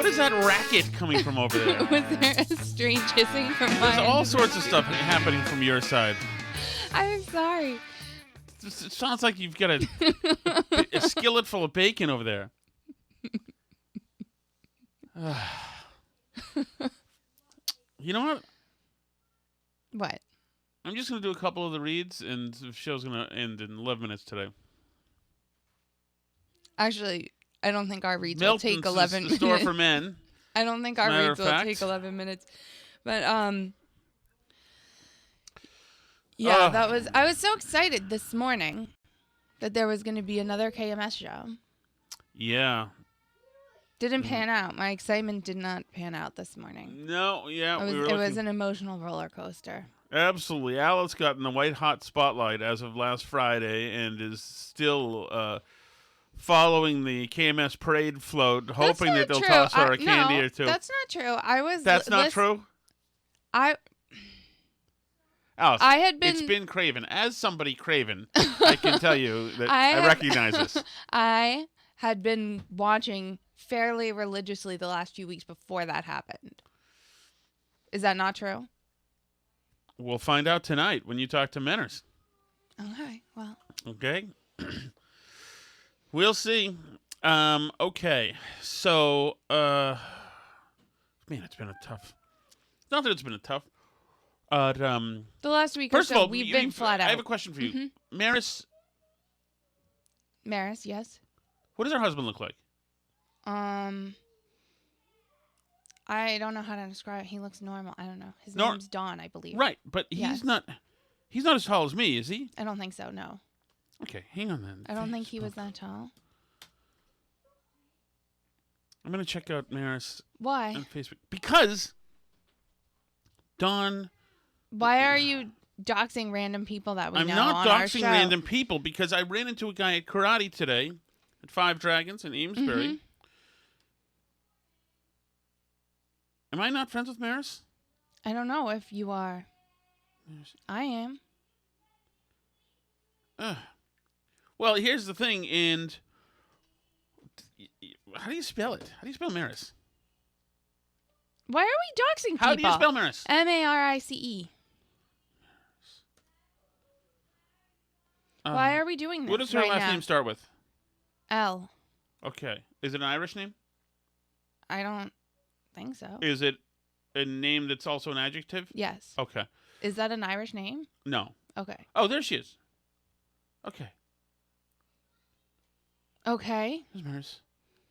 What is that racket coming from over there? Was there a strange hissing from my There's end? all sorts of stuff happening from your side. I'm sorry. It sounds like you've got a skillet full of bacon over there. You know what? What? I'm just going to do a couple of the reads, and the show's going to end in 11 minutes today. Actually, I don't think our reads Milton's will take 11 the minutes. store for men. I don't think our Matter reads of will fact. take 11 minutes. But, yeah, I was so excited this morning that there was going to be another KMS show. Yeah. Didn't pan out. My excitement did not pan out this morning. No, yeah. It was an emotional roller coaster. Absolutely. Alice got in the white hot spotlight as of last Friday and is still following the KMS parade float, hoping that they'll toss her a candy or two. That's not true. That's not true? Alice, it's been Craven. As somebody Craven, I can tell you that I recognize this. I had been watching fairly religiously the last few weeks before that happened. Is that not true? We'll find out tonight when you talk to Menners. Okay, well. Okay. We'll see. Okay. So, man, it's been a tough. Not that it's been a tough. The last week or first so, of all, we've been flat out. I have a question for you. Mm-hmm. Maris, yes? What does her husband look like? I don't know how to describe it. He looks normal. I don't know. His name's Don, I believe. Right, but he's not as tall as me, is he? I don't think so, no. Okay, hang on then. I don't think he was that tall. I'm going to check out Maris. Why? On Facebook. Because Don... Why are you doxing random people that we know on our show? I'm not doxing random people because I ran into a guy at karate today at Five Dragons in Amesbury. Mm-hmm. Am I not friends with Maris? I don't know if you are. I am. Well, here's the thing, and how do you spell it? How do you spell Maris? Why are we doxing people? How do you spell Maris? M-A-R-I-C-E. Why are we doing this? What does her last name start with? L. Okay. Is it an Irish name? I don't think so. Is it a name that's also an adjective? Yes. Okay. Is that an Irish name? No. Okay. Oh, there she is. Okay. Okay. Who's Maris?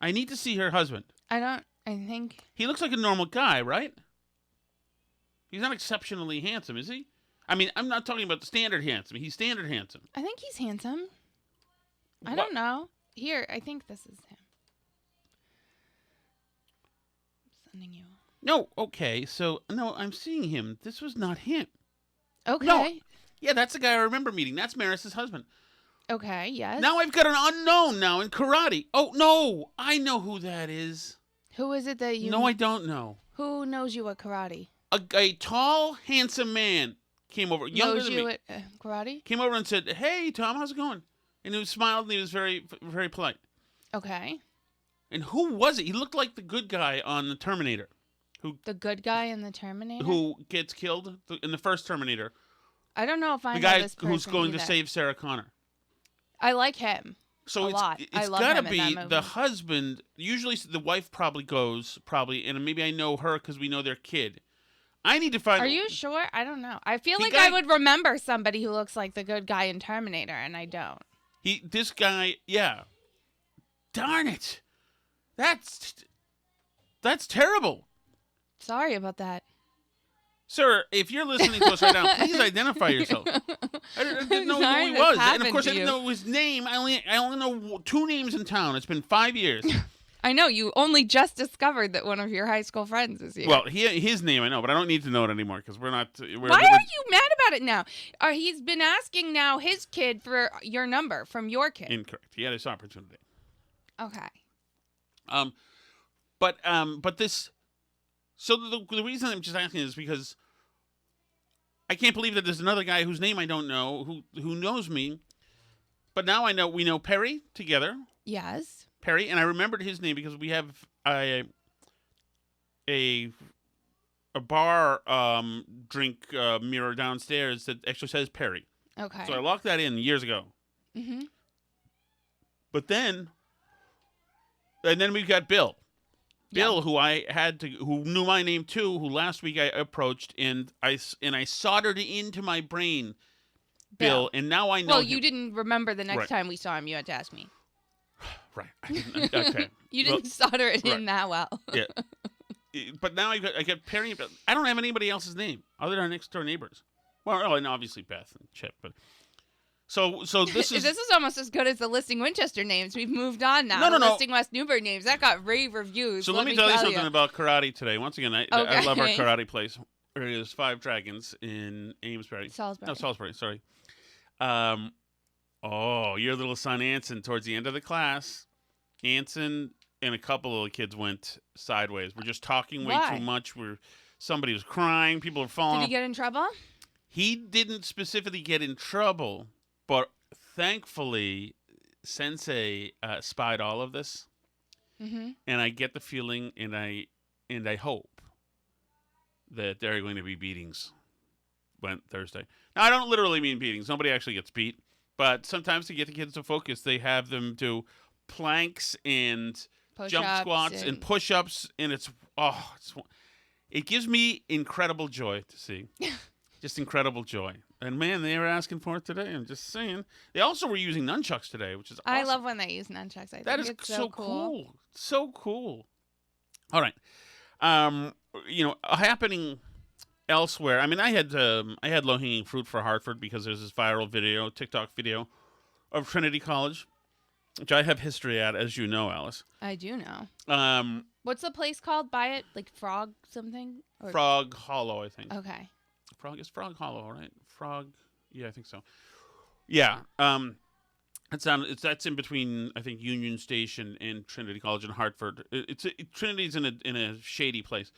I need to see her husband. I think... He looks like a normal guy, right? He's not exceptionally handsome, is he? I mean, I'm not talking about the standard handsome. He's standard handsome. I think he's handsome. I don't know. Here, I think this is him. I'm sending you. No, okay. So, no, I'm seeing him. This was not him. Okay. No. Yeah, that's the guy I remember meeting. That's Maris's husband. Okay, yes. Now I've got an unknown now in karate. Oh, no. I know who that is. Who is it that you... No, I don't know. Who knows you at karate? A tall, handsome man came over. Younger than me. Knows you at karate? Came over and said, "Hey, Tom, how's it going?" And he smiled and he was very, very polite. Okay. And who was it? He looked like the good guy on the Terminator. The good guy in the Terminator? Who gets killed in the first Terminator. I don't know if I know this person The guy who's going either. to save Sarah Connor. I like him. So a lot. It's love got to him in be that the movie. husband. Usually the wife probably goes, and maybe I know her because we know their kid. I need to find... Are you sure? I don't know. I feel like I would remember somebody who looks like the good guy in Terminator, and I don't. This guy, yeah. Darn it. That's terrible. Sorry about that. Sir, if you're listening to us right now, please identify yourself. I didn't know who he was. And of course, I didn't know his name. I only know 2 names in town. It's been 5 years. I know. You only just discovered that one of your high school friends is here. Well, his name I know, but I don't need to know it anymore because we're not... Why are you mad about it now? He's been asking now his kid for your number from your kid. Incorrect. He had his opportunity. Okay. But this... So the reason I'm just asking is because I can't believe that there's another guy whose name I don't know who knows me. But now we know Perry together. Yes. Perry, and I remembered his name because we have a a bar drink mirror downstairs that actually says Perry. Okay. So I locked that in years ago. Mm-hmm. But then we've got Bill. Bill, who knew my name too, who last week I approached and I soldered into my brain Bill, and now I know. Well, him. you didn't remember the next time we saw him. You had to ask me. Right. Okay. You didn't solder it in that well. Yeah. But now I got Perry. I don't have anybody else's name other than our next door neighbors. Well, and obviously Beth and Chip, but. So this is almost as good as the Listing Winchester names. We've moved on now. No. Listing West Newbury names that got rave reviews. So let me tell you something about karate today. Once again, I love our karate place. There is Five Dragons in Amesbury. Salisbury. No, Salisbury. Sorry. Your little son Anson. Towards the end of the class, Anson and a couple of the kids went sideways. We're just talking way too much. Somebody was crying. People were falling. Did he get in trouble? He didn't specifically get in trouble. But thankfully, Sensei spied all of this, and I get the feeling, and I hope that there are going to be beatings Thursday. Now, I don't literally mean beatings. Nobody actually gets beat, but sometimes to get the kids to focus, they have them do planks and jump squats and push-ups, and it gives me incredible joy to see, just incredible joy. And, man, they were asking for it today. I'm just saying. They also were using nunchucks today, which is awesome. I love when they use nunchucks. I think it's so cool. So cool. All right. Happening elsewhere. I mean, I had low-hanging fruit for Hartford because there's this viral video, TikTok video, of Trinity College, which I have history at, as you know, Alice. I do know. What's the place called by it? Like Frog something? Frog Hollow, I think. Okay. Frog Hollow, right? Frog, yeah, I think so. Yeah, that's in between, I think, Union Station and Trinity College in Hartford. Trinity's in a shady place.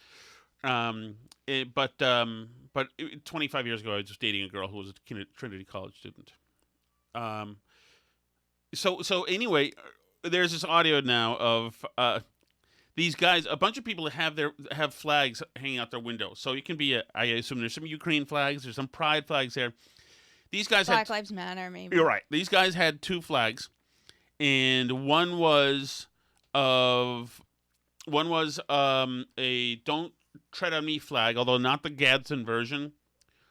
But 25 years ago, I was just dating a girl who was a Trinity College student. So anyway, there's this audio now of these guys, a bunch of people have flags hanging out their window. So it can be, I assume there's some Ukraine flags, there's some pride flags there. These guys Black Lives Matter, maybe. You're right. These guys had two flags, and one was a "Don't Tread on Me" flag, although not the Gadsden version,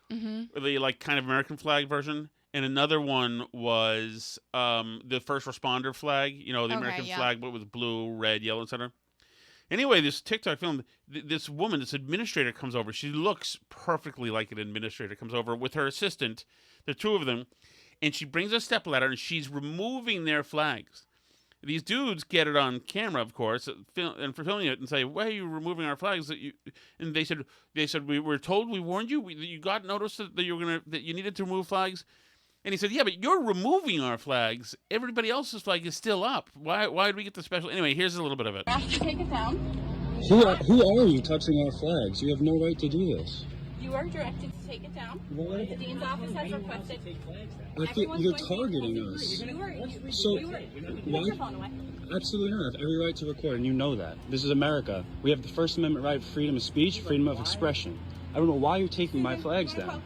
the kind of American flag version. And another one was the first responder flag, the American flag, but with blue, red, yellow, etc. Anyway, this TikTok film, this woman, this administrator comes over. She looks perfectly like an administrator. Comes over with her assistant, the two of them, and she brings a stepladder and she's removing their flags. These dudes get it on camera, of course, and for filming it, and say, "Why are you removing our flags?" And they said, "We were told, we warned you. You got notice that you needed to remove flags." And he said, "Yeah, but you're removing our flags. Everybody else's flag is still up. Why did we get the special?" Anyway, here's a little bit of it. Asked to take it down. Who are you touching our flags? You have no right to do this. You are directed to take it down. The Dean's office has requested. I think you're targeting us. So, why? Absolutely not. I have every right to record, and you know that. This is America. We have the First Amendment right to freedom of speech, freedom of expression. I don't know why you're taking my flags down.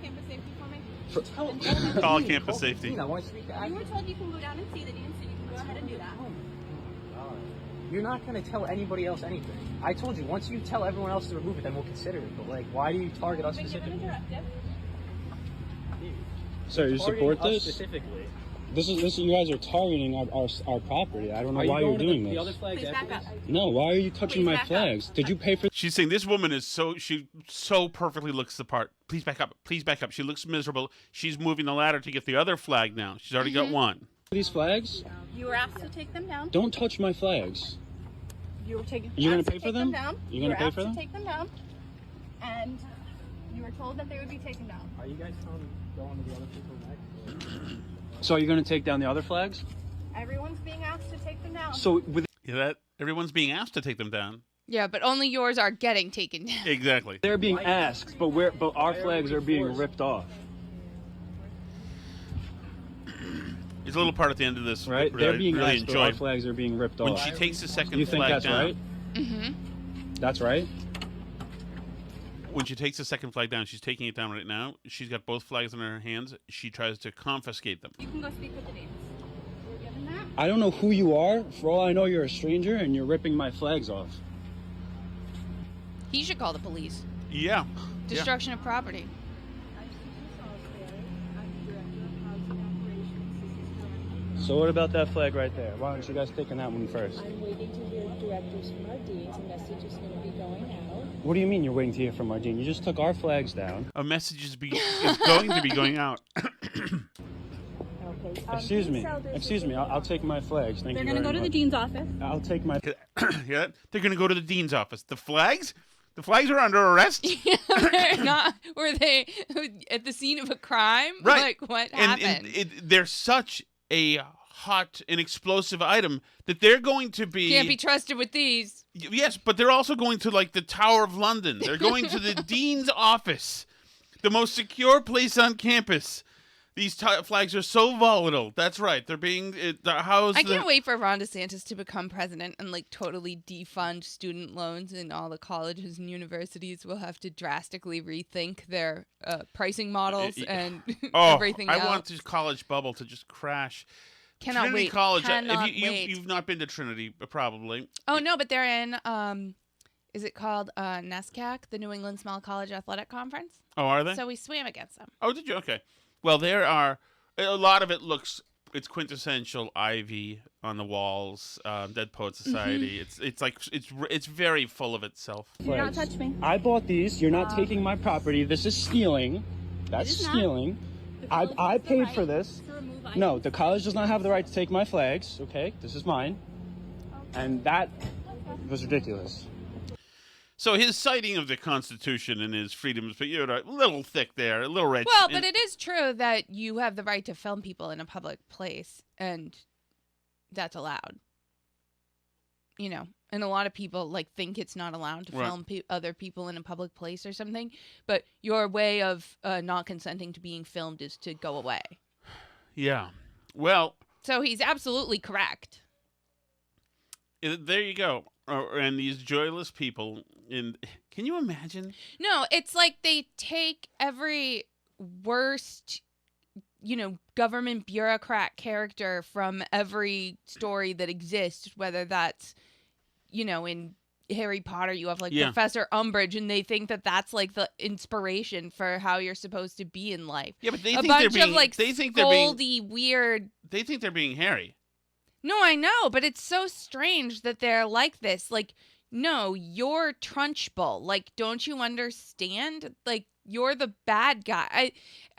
Call campus safety. You were told you can go down and see the Dean, so you can go ahead and do that. You're not going to tell anybody else anything. I told you, once you tell everyone else to remove it, then we'll consider it. But, why do you target us specifically? So you support this? Specifically. This is you guys are targeting our property. I don't know why you're doing this. The other flags Please back up. No, why are you touching my flags? Did you pay for? She's saying this woman she so perfectly looks the part. Please back up. Please back up. She looks miserable. She's moving the ladder to get the other flag now. She's already got one. These flags? You were asked to take them down. Don't touch my flags. You were taken. You're going gonna to pay for them? You're going to pay for them? Take them down. And you were told that they would be taken down. Are you guys telling me to go on to the other people next? So are you going to take down the other flags? Everyone's being asked to take them down. So with everyone's being asked to take them down. Yeah, but only yours are getting taken down. Exactly. they're being asked, but our flags are being ripped off. There's a little part at the end of this, right? They're being really asked, but our flags are being ripped when off. she takes the second you think flag that's down. right? Mm-hmm. That's right. when she takes the second flag down, she's taking it down right now. She's got both flags in her hands. She tries to confiscate them. You can go speak with the Danes. We're given that. I don't know who you are. For all I know, you're a stranger, and you're ripping my flags off. He should call the police. Yeah. Destruction of property. So what about that flag right there? Why aren't you guys taking that one first? I'm waiting to hear directives from our deans. A message is going to be going out. What do you mean you're waiting to hear from our dean? You just took our flags down. A message is going to be going out. Okay. Excuse me. I'll take my flags. Thank They're you going to very go to the much. dean's office. I'll take my... Yeah, they're going to go to the dean's office. The flags? The flags are under arrest? They're not. Were they at the scene of a crime? Right. Like, what happened? They're such a hot and explosive item that they're going to be... Can't be trusted with these. Yes, but they're also going to, like, the Tower of London. They're going to the dean's office, the most secure place on campus. These flags are so volatile. That's right. They're being housed... I can't wait for Ron DeSantis to become president and, like, totally defund student loans, and all the colleges and universities will have to drastically rethink their pricing models and everything else. I want this college bubble to just crash. Cannot Trinity wait. College. Cannot if wait. You've not been to Trinity, probably. Oh, no, but they're in, is it called NESCAC, the New England Small College Athletic Conference? Oh, are they? So we swam against them. Oh, did you? Okay. Well, there are a lot of it it's quintessential ivy on the walls, Dead Poet Society. Mm-hmm. It's very full of itself. Do not touch me. I bought these. You're not taking my property. This is stealing. That's It is not. stealing. I paid for this. No, the college does not have the right to take my flags. Okay, this is mine. And that was ridiculous. So his citing of the Constitution and his freedoms, but you're a little thick there, a little rich. Well, but it is true that you have the right to film people in a public place, and that's allowed. You know, and a lot of people like think it's not allowed to Right. film other people in a public place or something. But your way of not consenting to being filmed is to go away. Yeah. Well, So he's absolutely correct. there you go. And these joyless people. Can you imagine? No, it's like they take every worst, government bureaucrat character from every story that exists, whether that's, in Harry Potter, you have like Yeah. Professor Umbridge, and they think that that's like the inspiration for how you're supposed to be in life. Yeah, but they A think bunch they're being. of like They think they're being. scoldy, weird. They think they're being Harry. No, I know, but it's so strange that they're like this. Like, no, you're Trunchbull. Like, don't you understand? Like, you're the bad guy. I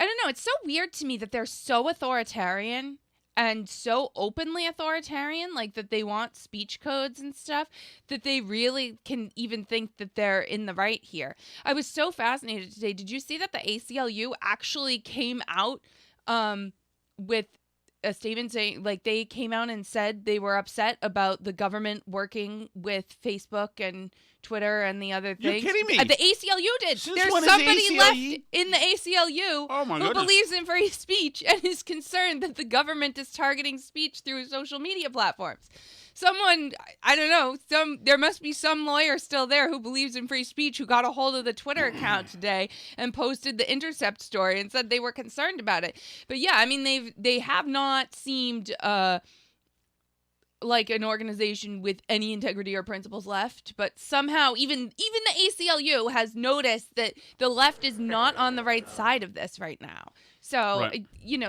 don't know. It's so weird to me that they're so authoritarian and so openly authoritarian, like that they want speech codes and stuff, that they really can even think that they're in the right here. I was so fascinated today. Did you see that the ACLU actually came out with a statement saying, like, they came out and said they were upset about the government working with Facebook and Twitter and the other You're things? kidding me. The ACLU did. Since There's when is somebody ACLU? left in the ACLU Oh, my who goodness. believes in free speech and is concerned that the government is targeting speech through social media platforms. Someone, I don't know, there must be some lawyer still there who believes in free speech who got a hold of the Twitter account today and posted the Intercept story and said they were concerned about it. But yeah, I mean, they have not seemed like an organization with any integrity or principles left, but somehow even the ACLU has noticed that the left is not on the right side of this right now. So, Right.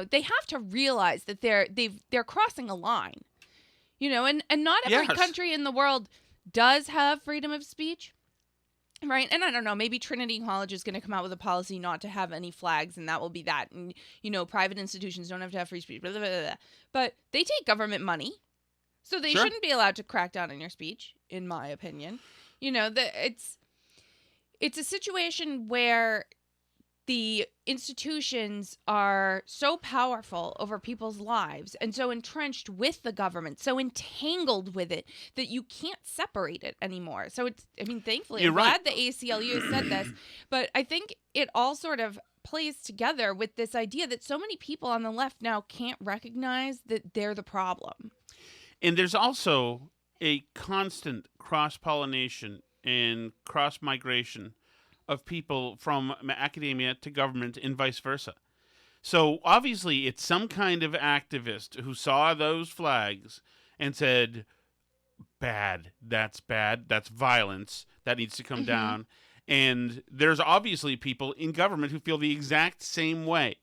They have to realize that they're crossing a line. And not every Yes. country in the world does have freedom of speech, right? And I don't know, maybe Trinity College is going to come out with a policy not to have any flags, and that will be that. And, private institutions don't have to have free speech, blah, blah, blah, blah. But they take government money, so they Sure. shouldn't be allowed to crack down on your speech, in my opinion. It's a situation where the institutions are so powerful over people's lives and so entrenched with the government, so entangled with it, that you can't separate it anymore. So thankfully, You're I'm right. glad the ACLU said this, but I think it all sort of plays together with this idea that so many people on the left now can't recognize that they're the problem. And there's also a constant cross-pollination and cross-migration of people from academia to government and vice versa. So obviously, it's some kind of activist who saw those flags and said, bad, that's violence, that needs to come down. And there's obviously people in government who feel the exact same way.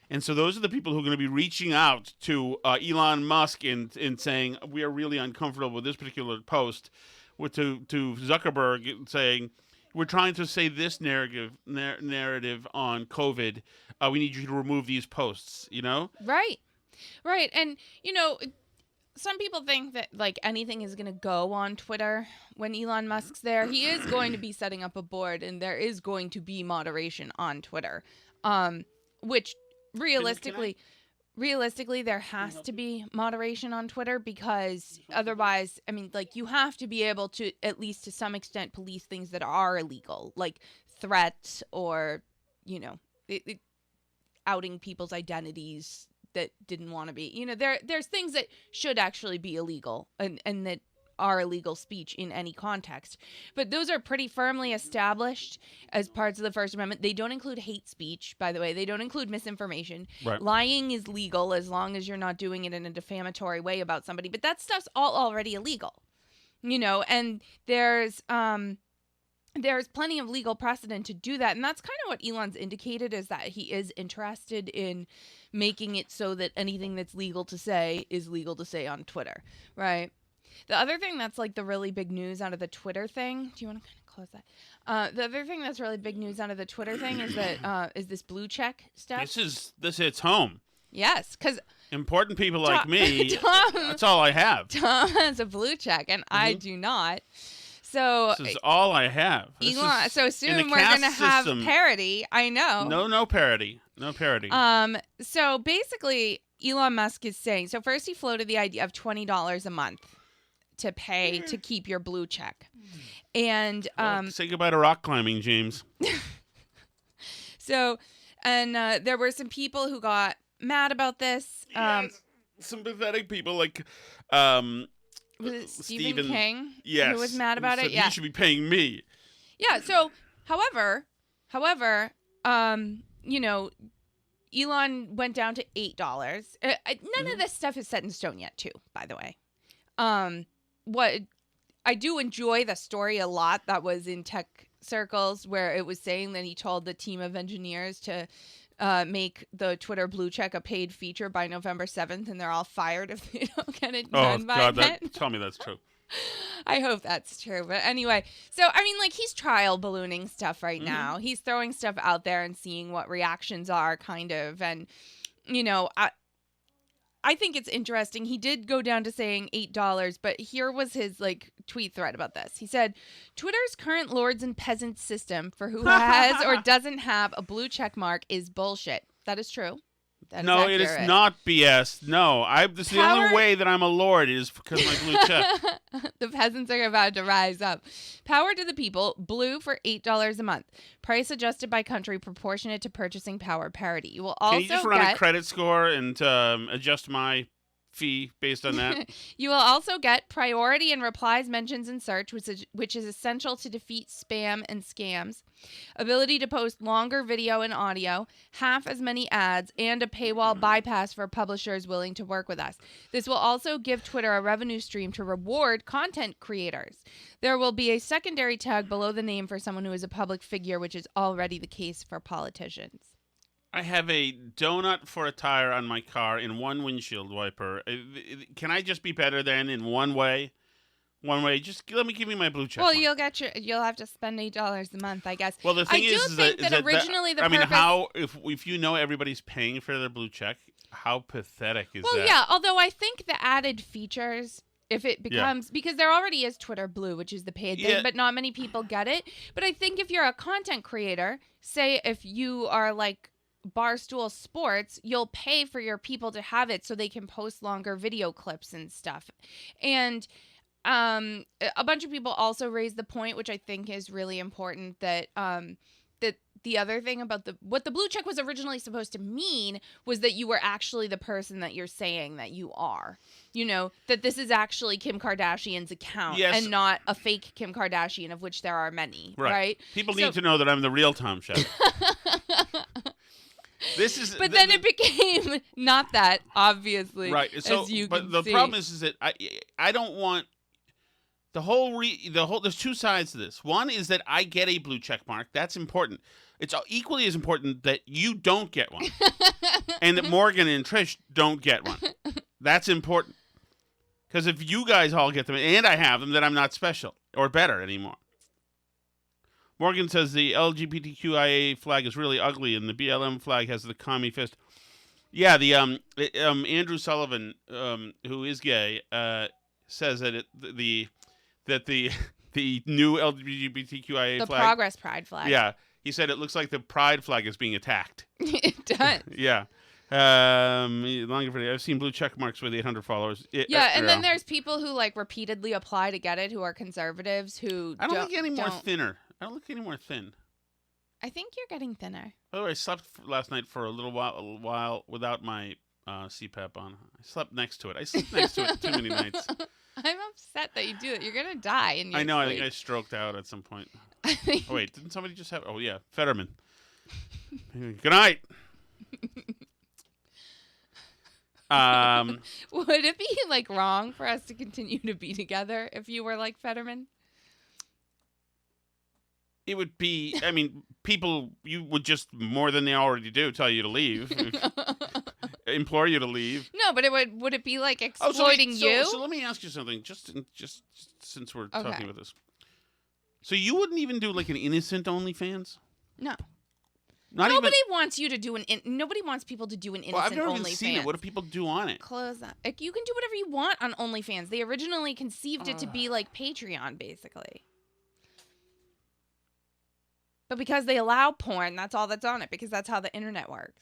And so those are the people who are going to be reaching out to Elon Musk and saying, we are really uncomfortable with this particular post, to Zuckerberg saying, we're trying to say this narrative on COVID. We need you to remove these posts, you know? Right. And, some people think that like anything is going to go on Twitter when Elon Musk's there. He is going to be setting up a board, and there is going to be moderation on Twitter, which realistically there has to be moderation on Twitter, because otherwise, I mean, like, you have to be able to, at least to some extent, police things that are illegal, like threats or, outing people's identities that didn't want to be. There's things that should actually be illegal and that are illegal speech in any context. But those are pretty firmly established as parts of the First Amendment. They don't include hate speech, by the way. They don't include misinformation. Right. Lying is legal as long as you're not doing it in a defamatory way about somebody. But that stuff's all already illegal. And there's plenty of legal precedent to do that. And that's kind of what Elon's indicated, is that he is interested in making it so that anything that's legal to say is legal to say on Twitter, right? The other thing that's like the really big news out of the Twitter thing, do you want to kind of close that? The other thing that's really big news out of the Twitter thing is that is this blue check stuff. This hits home. Yes, because important people like me, that's all I have. Tom has a blue check, and I do not. So this is all I have. Elon, so soon we're going to have parody. I know. No parody. No parody. So basically, Elon Musk is saying, so first he floated the idea of $20 a month to pay to keep your blue check. And say goodbye to rock climbing, James. So, and there were some people who got mad about this. Yes. Some pathetic people like was it Stephen King? Yes. Who was mad about it? Yeah. You should be paying me. Yeah. So, however, Elon went down to $8. None of this stuff is set in stone yet, too, by the way. What I do enjoy the story a lot that was in tech circles, where it was saying that he told the team of engineers to make the Twitter blue check a paid feature by November 7th, and they're all fired if they don't get it done by then. Tell me that's true. I hope that's true. But anyway, so, I mean, like, he's trial ballooning stuff right now. He's throwing stuff out there and seeing what reactions are, kind of. And, I think it's interesting. He did go down to saying $8, but here was his, tweet thread about this. He said, Twitter's current lords and peasants system for who has or doesn't have a blue check mark is bullshit. That is true. No, it is not BS. No, this is the only way that I'm a lord is because of my blue check. The peasants are about to rise up. Power to the people, blue for $8 a month. Price adjusted by country, proportionate to purchasing power parity. You will also Can you just run a credit score and adjust my fee based on that? You will also get priority in replies, mentions, and search, which is essential to defeat spam and scams. Ability to post longer video and audio, half as many ads, and a paywall bypass for publishers willing to work with us. This will also give Twitter a revenue stream to reward content creators. There will be a secondary tag below the name for someone who is a public figure, which is already the case for politicians. I have a donut for a tire on my car and one windshield wiper. Can I just be better than in one way? One way, just give me my blue check. Well, you'll have to spend $8 a month, I guess. Well, the thing is that originally the purpose. How if you know everybody's paying for their blue check, how pathetic is that? Well, yeah. Although I think the added features, if it becomes because there already is Twitter Blue, which is the paid thing, but not many people get it. But I think if you're a content creator, say if you are like Barstool Sports, you'll pay for your people to have it so they can post longer video clips and stuff. And a bunch of people also raised the point, which I think is really important, that that the other thing about what the blue check was originally supposed to mean was that you were actually the person that you're saying that you are. You know, that this is actually Kim Kardashian's account and not a fake Kim Kardashian, of which there are many, right? People need to know that I'm the real Tom Shepard. But then it became not that, obviously. Right. So, as you but can the see. problem is that I don't want the whole there's two sides to this. One is that I get a blue check mark. That's important. It's equally as important that you don't get one, and that Morgan and Trish don't get one. That's important. Because if you guys all get them and I have them, then I'm not special or better anymore. Morgan says the LGBTQIA flag is really ugly, and the BLM flag has the commie fist. Yeah, the Andrew Sullivan, who is gay, says that the new LGBTQIA the flag, Progress Pride flag. Yeah, he said it looks like the Pride flag is being attacked. It does. Yeah. Longer video. I've seen blue check marks with 800 followers. And then there's people who like repeatedly apply to get it, who are conservatives who I don't look any more thinner. I don't look any more thin. I think you're getting thinner. By the way, I slept last night for a little while without my CPAP on. I slept next to it. I slept next to it too many nights. I'm upset that you do it. You're gonna die in your I know. sleep. I think I stroked out at some point. Oh wait, didn't somebody just have? Oh yeah, Fetterman. Good night. Would it be like wrong for us to continue to be together if you were like Fetterman? It would be. I mean, you would just more than they already do tell you to leave, implore you to leave. No, but would it be like exploiting you? So let me ask you something. Just since we're talking about this, so you wouldn't even do like an innocent OnlyFans? No. Nobody wants you to do nobody wants people to do an innocent OnlyFans. I've never even seen it. What do people do on it? Close that. Like, you can do whatever you want on OnlyFans. They originally conceived it to be like Patreon, basically. But because they allow porn, that's all that's on it, because that's how the internet works.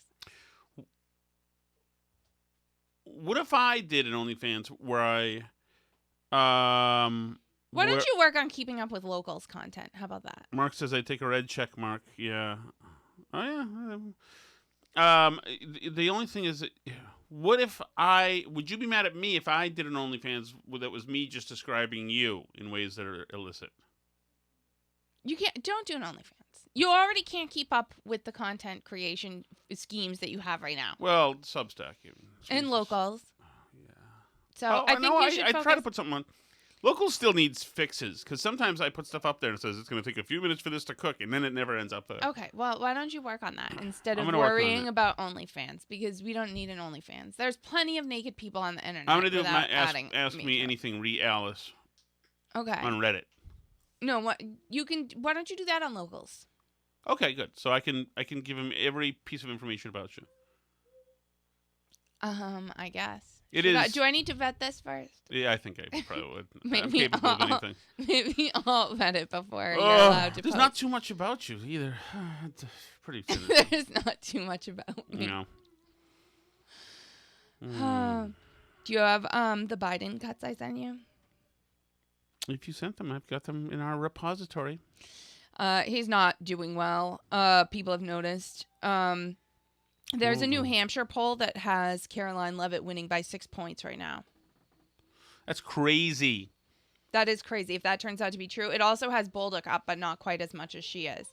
What if I did an OnlyFans where I Why don't you work on keeping up with locals content? How about that? Mark says I take a red check mark. Yeah. Oh yeah. The only thing is, would you be mad at me if I did an OnlyFans that was me just describing you in ways that are illicit? Don't do an OnlyFans. You already can't keep up with the content creation schemes that you have right now. Well, Substack. And locals. Yeah. So I think you should I try to put something on. Locals still needs fixes, because sometimes I put stuff up there and it says it's going to take a few minutes for this to cook, and then it never ends up there. Okay, well, why don't you work on that instead of worrying about OnlyFans? Because we don't need an OnlyFans. There's plenty of naked people on the internet. I'm going to do ask me anything Alice. Okay. On Reddit. No, why don't you do that on locals? Okay, good. So I can give him every piece of information about you. I guess. Do I need to vet this first? Yeah, I think I probably would. I'm capable of anything. Maybe I'll vet it before you're allowed to There's post. not too much about you either. It's pretty thin. There's not too much about me. No. Do you have the Biden cuts I sent you? If you sent them, I've got them in our repository. He's not doing well. People have noticed. There's a New Hampshire poll that has Caroline Leavitt winning by 6 points right now. That's crazy. That is crazy if that turns out to be true. It also has Bolduc up, but not quite as much as she is.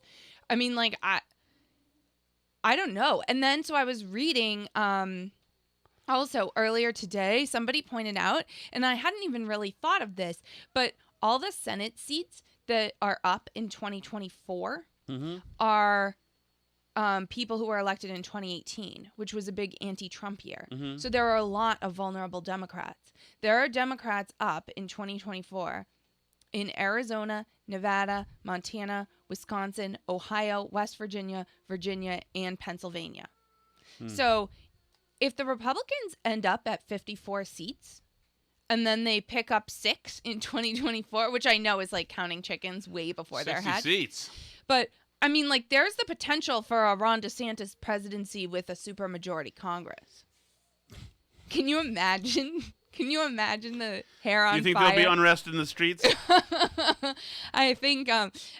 I mean, like, I don't know. And then, so I was reading, also earlier today, somebody pointed out, and I hadn't even really thought of this, but all the Senate seats that are up in 2024 are people who were elected in 2018, which was a big anti-Trump year. So there are a lot of vulnerable Democrats. There are Democrats up in 2024 in Arizona, Nevada, Montana, Wisconsin, Ohio, West Virginia, Virginia, and Pennsylvania. So if the Republicans end up at 54 seats and then they pick up 6 in 2024, which I know is like counting chickens way before their hatch. 60 seats. But I mean, like, there's the potential for a Ron DeSantis presidency with a supermajority Congress. Can you imagine? Can you imagine the hair on fire? You think there'll be unrest in the streets? I think,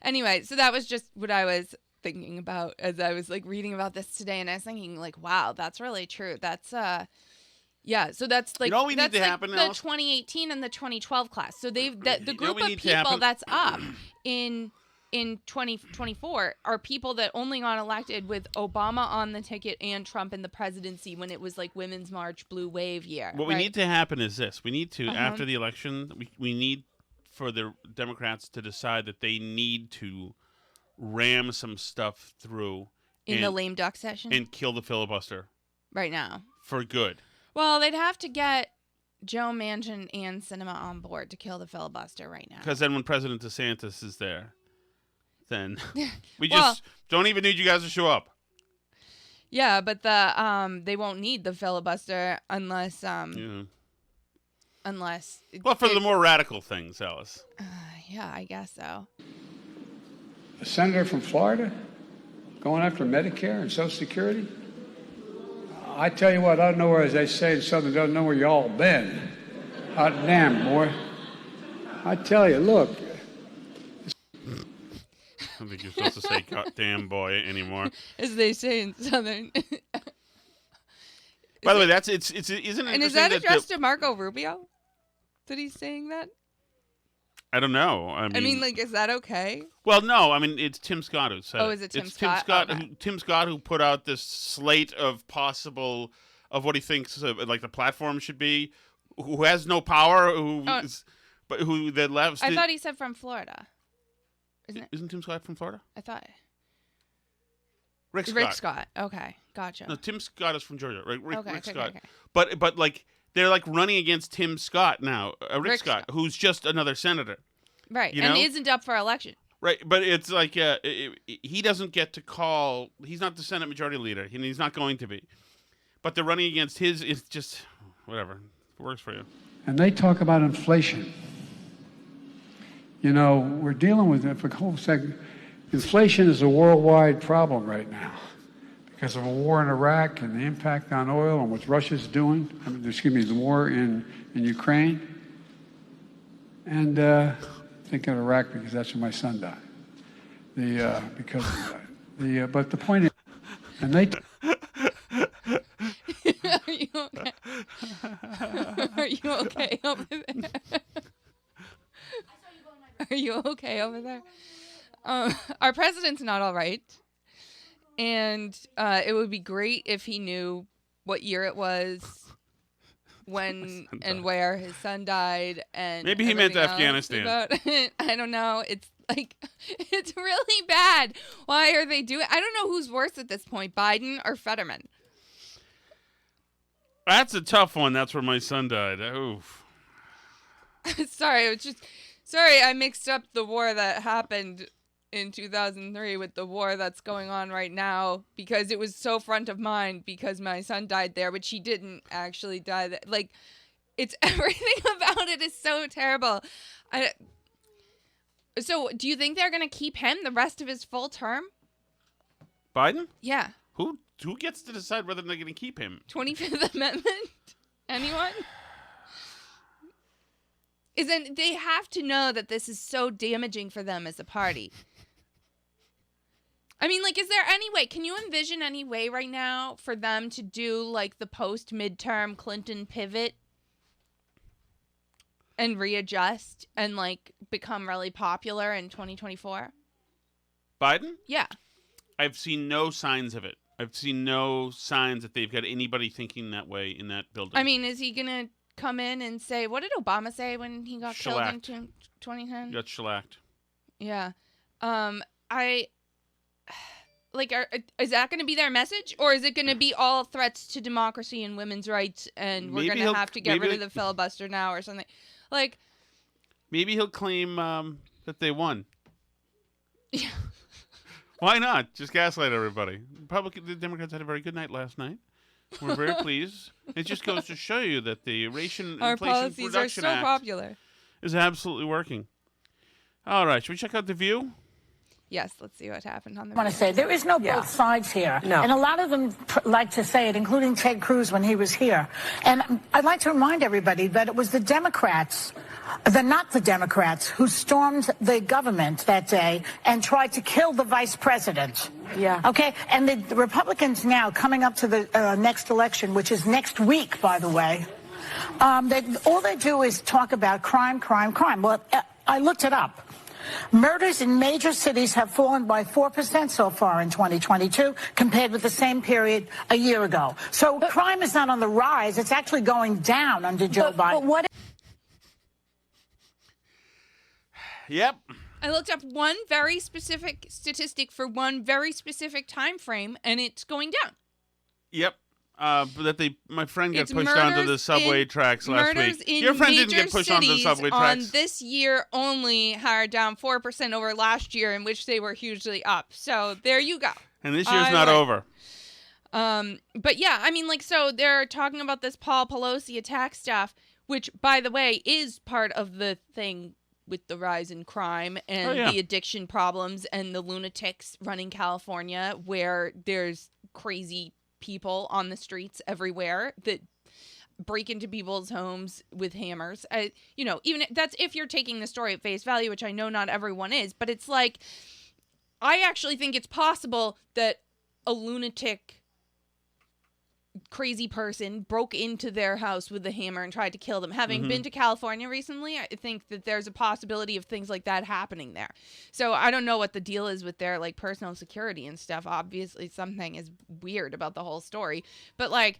anyway, so that was just what I was thinking about as I was like reading about this today, and I was thinking like, wow, that's really true. That's yeah, so that's like we that's need to like happen, the Alice? 2018 and the 2012 class. So they've the group we of need to people happen? that's up in 2024 are people that only got elected with Obama on the ticket and Trump in the presidency when it was like Women's March Blue Wave year. What we need to happen is this. We need to, Uh-huh. after the election, we need for the Democrats to decide that they need to ram some stuff through in the lame duck session and kill the filibuster right now. for good. Well, they'd have to get Joe Manchin and Sinema on board to kill the filibuster right now. Because then when President DeSantis is there, then we Well- just don't even need you guys to show up. Yeah, but the they won't need the filibuster unless Yeah. unless Well, for the more radical things, Alice. yeah, I guess so. A senator from Florida going after Medicare and Social Security? I tell you what, I don't know where, as they say in Southern, don't know where y'all been. Hot damn, boy. I tell you, look. I don't think you're supposed to say "God damn boy" anymore. As they say in Southern. By the way, isn't it And is interesting that addressed to Marco Rubio? That he's saying that? I don't know. I mean, like, is that okay? well, no. I mean, it's Tim Scott who said. Oh, is it Tim it's Scott? Tim Scott who put out this slate of possible of what he thinks like the platform should be. Who has no power? But who the left? I thought he said from Florida. Isn't it? Isn't Tim Scott from Florida? I thought. Rick Scott. Rick Scott. Okay, gotcha. No, Tim Scott is from Georgia. Right? Rick Okay. Scott. But like they're like running against Tim Scott now. Rick Scott, who's just another senator. Right, You and know? isn't up for election. Right, but it's like he doesn't get to call. He's not the Senate Majority Leader, and he's not going to be. But they're running against his. It's just whatever. It works for you. And they talk about inflation. You know, we're dealing with it for a whole second. Inflation is a worldwide problem right now because of a war in Iraq and the impact on oil and what Russia's doing. The war in Ukraine. And thinking of Iraq because that's where my son died. Because of that. But the point is, and they. Are you okay? Are you okay over there? Are you okay over there? Our president's not all right. And it would be great if he knew what year it was, when and where his son died. And maybe he meant everything else Afghanistan. about it. I don't know. It's like, it's really bad. Why are they doing? I don't know who's worse at this point, Biden or Fetterman. That's a tough one. That's where my son died. Oof. Sorry, I mixed up the war that happened in 2003 with the war that's going on right now because it was so front of mind because my son died there, but he didn't actually die there. Like, it's everything about it is so terrible. So, do you think they're going to keep him the rest of his full term? Biden? Yeah. Who gets to decide whether they're going to keep him? 25th Amendment? Anyone? Isn't they have to know that this is so damaging for them as a party? I mean, like, is there any way? Can you envision any way right now for them to do like the post-midterm Clinton pivot and readjust and like become really popular in 2024? Biden? Yeah. I've seen no signs of it. I've seen no signs that they've got anybody thinking that way in that building. I mean, is he gonna come in and say, what did Obama say when he got Shellacked. killed in 2010? You got shellacked. Yeah. Is that going to be their message, or is it going to be all threats to democracy and women's rights, and we're going to have to get rid of the filibuster now or something? Like, maybe he'll claim that they won. yeah. Why not? Just gaslight everybody. The Democrats had a very good night last night. We're very pleased. It just goes to show you that the Inflation Our policies are Reduction so Act popular. is absolutely working. All right, should we check out The View? Yes, let's see what happened on the. I want to say there is no both sides here. No. And a lot of them like to say it, including Ted Cruz when he was here. And I'd like to remind everybody that it was the Democrats not the Democrats, who stormed the government that day and tried to kill the vice president. Yeah. Okay? And the Republicans now, coming up to the next election, which is next week, by the way, all they do is talk about crime, crime, crime. Well, I looked it up. Murders in major cities have fallen by 4% so far in 2022 compared with the same period a year ago. So crime is not on the rise. It's actually going down under Joe Biden. But what Yep. I looked up one very specific statistic for one very specific time frame, and it's going down. Yep. But my friend got It's pushed onto the subway tracks last murders week. in Your friend didn't major get pushed onto the cities subway on tracks. this year only are down 4% over last year, in which they were hugely up. So there you go. And this year's not over. But yeah, I mean, like, so they're talking about this Paul Pelosi attack stuff, which, by the way, is part of the thing with the rise in crime and the addiction problems and the lunatics running California, where there's crazy people on the streets everywhere that break into people's homes with hammers. Even that's if you're taking the story at face value, which I know not everyone is, but it's like, I actually think it's possible that a lunatic crazy person broke into their house with a hammer and tried to kill them. Having been to California recently, I think that there's a possibility of things like that happening there. So I don't know what the deal is with their like personal security and stuff. Obviously something is weird about the whole story, but like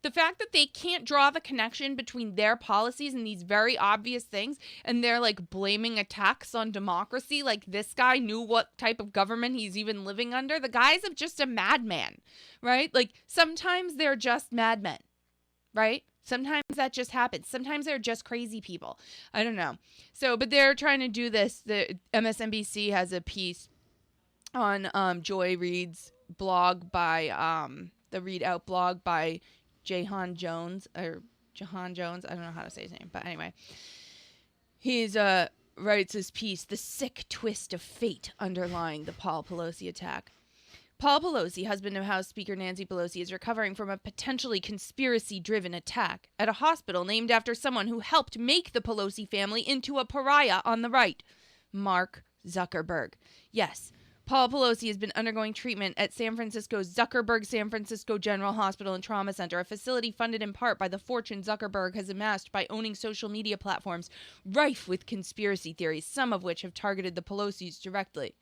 the fact that they can't draw the connection between their policies and these very obvious things, and they're like blaming attacks on democracy, like this guy knew what type of government he's even living under. The guy's just a madman, right? Like sometimes they're just madmen, right? Sometimes that just happens. Sometimes they're just crazy people. I don't know. So, but they're trying to do this. The MSNBC has a piece on Joy Reid's blog by the Read Out blog by Jahan Jones. I don't know how to say his name, but anyway, he's writes this piece, "The Sick Twist of Fate Underlying the Paul Pelosi Attack." Paul Pelosi, husband of House Speaker Nancy Pelosi, is recovering from a potentially conspiracy-driven attack at a hospital named after someone who helped make the Pelosi family into a pariah on the right, Mark Zuckerberg. Yes, Paul Pelosi has been undergoing treatment at San Francisco's Zuckerberg San Francisco General Hospital and Trauma Center, a facility funded in part by the fortune Zuckerberg has amassed by owning social media platforms rife with conspiracy theories, some of which have targeted the Pelosis directly.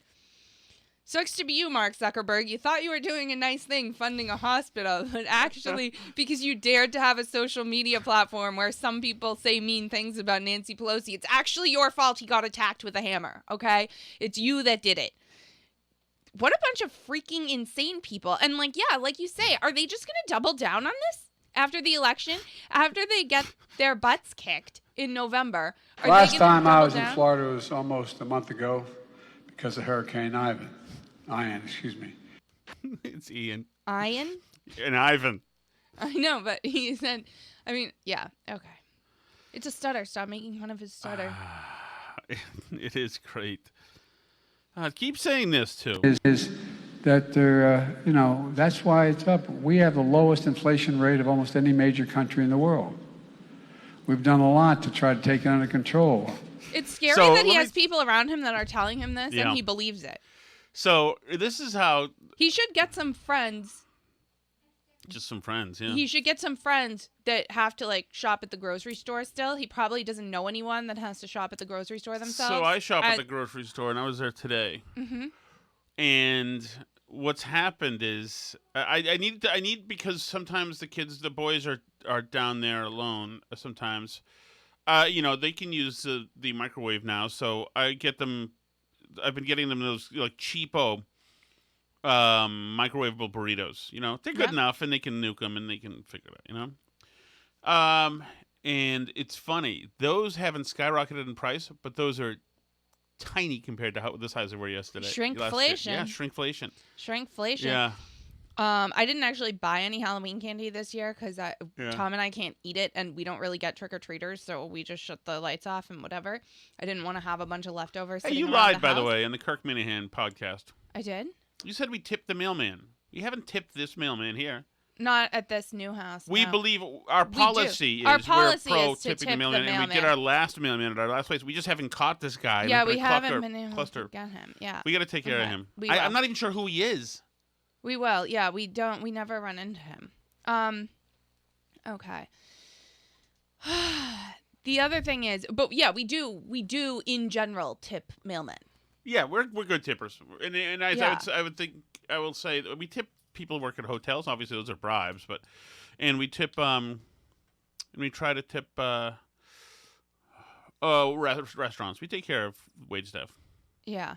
Sucks to be you, Mark Zuckerberg. You thought you were doing a nice thing funding a hospital, but actually, because you dared to have a social media platform where some people say mean things about Nancy Pelosi, it's actually your fault he got attacked with a hammer, okay? It's you that did it. What a bunch of freaking insane people. And like, yeah, like you say, are they just going to double down on this after the election? After they get their butts kicked in November? Last time I was in Florida was almost a month ago because of Hurricane Ian, excuse me. It's Ian. Ian? And Ivan. I know, but he said, I mean, yeah, okay. It's a stutter. Stop making fun of his stutter. It is great. Keep saying this, too. Is that they're, that's why it's up. We have the lowest inflation rate of almost any major country in the world. We've done a lot to try to take it under control. It's scary that he has people around him that are telling him this, Yeah. and he believes it. So this is how... He should get some friends. Just some friends, yeah. He should get some friends that have to, like, shop at the grocery store still. He probably doesn't know anyone that has to shop at the grocery store themselves. So I shop at the grocery store, and I was there today. Mm-hmm. And what's happened is I need because sometimes the boys are down there alone. Sometimes, they can use the microwave now. So I get them. I've been getting them those like cheapo microwavable burritos. They're good enough, and they can nuke them, and they can figure it out. And it's funny, those haven't skyrocketed in price, but those are tiny compared to the size they were yesterday. Shrinkflation. Yeah, shrinkflation. Shrinkflation. Yeah. I didn't actually buy any Halloween candy this year because Tom and I can't eat it, and we don't really get trick-or-treaters, so we just shut the lights off and whatever. I didn't want to have a bunch of leftovers. Hey, you lied, by the way, in the Kirk Minahan podcast. I did? You said we tipped the mailman. We haven't tipped this mailman here. Not at this new house. We no. believe our policy is Our policy we're pro is to tipping tip the mailman, the and we did mailman. our last mailman at our last place. We just haven't caught this guy. Yeah, We've we been haven't been able cluster. to get him. Yeah. We got to take care of Okay. him. We will. I'm not even sure who he is. We will. Yeah, we don't. We never run into him. Okay. The other thing is, but yeah, we do in general tip mailmen. Yeah, we're good tippers, and I would think I will say that we tip people who work at hotels. Obviously, those are bribes, and we tip and we try to tip restaurants. We take care of wait staff. Yeah.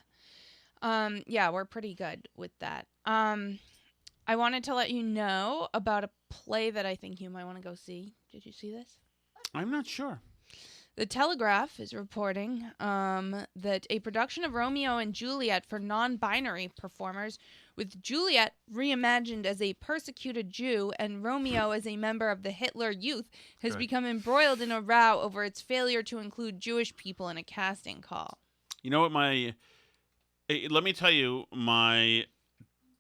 Yeah, we're pretty good with that. I wanted to let you know about a play that I think you might want to go see. Did you see this? I'm not sure. The Telegraph is reporting that a production of Romeo and Juliet for non-binary performers, with Juliet reimagined as a persecuted Jew and Romeo as a member of the Hitler Youth, has become embroiled in a row over its failure to include Jewish people in a casting call. You know what let me tell you my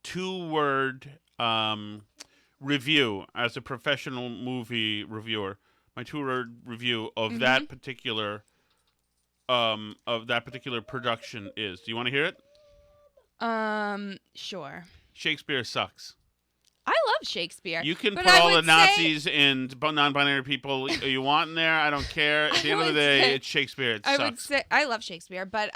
2-word review as a professional movie reviewer. My 2-word review of that particular production is. Do you want to hear it? Sure. Shakespeare sucks. I love Shakespeare. You can put all the Nazis and non-binary people you want in there. I don't care. At the end of the day, it's Shakespeare. It sucks. I would say I love Shakespeare, but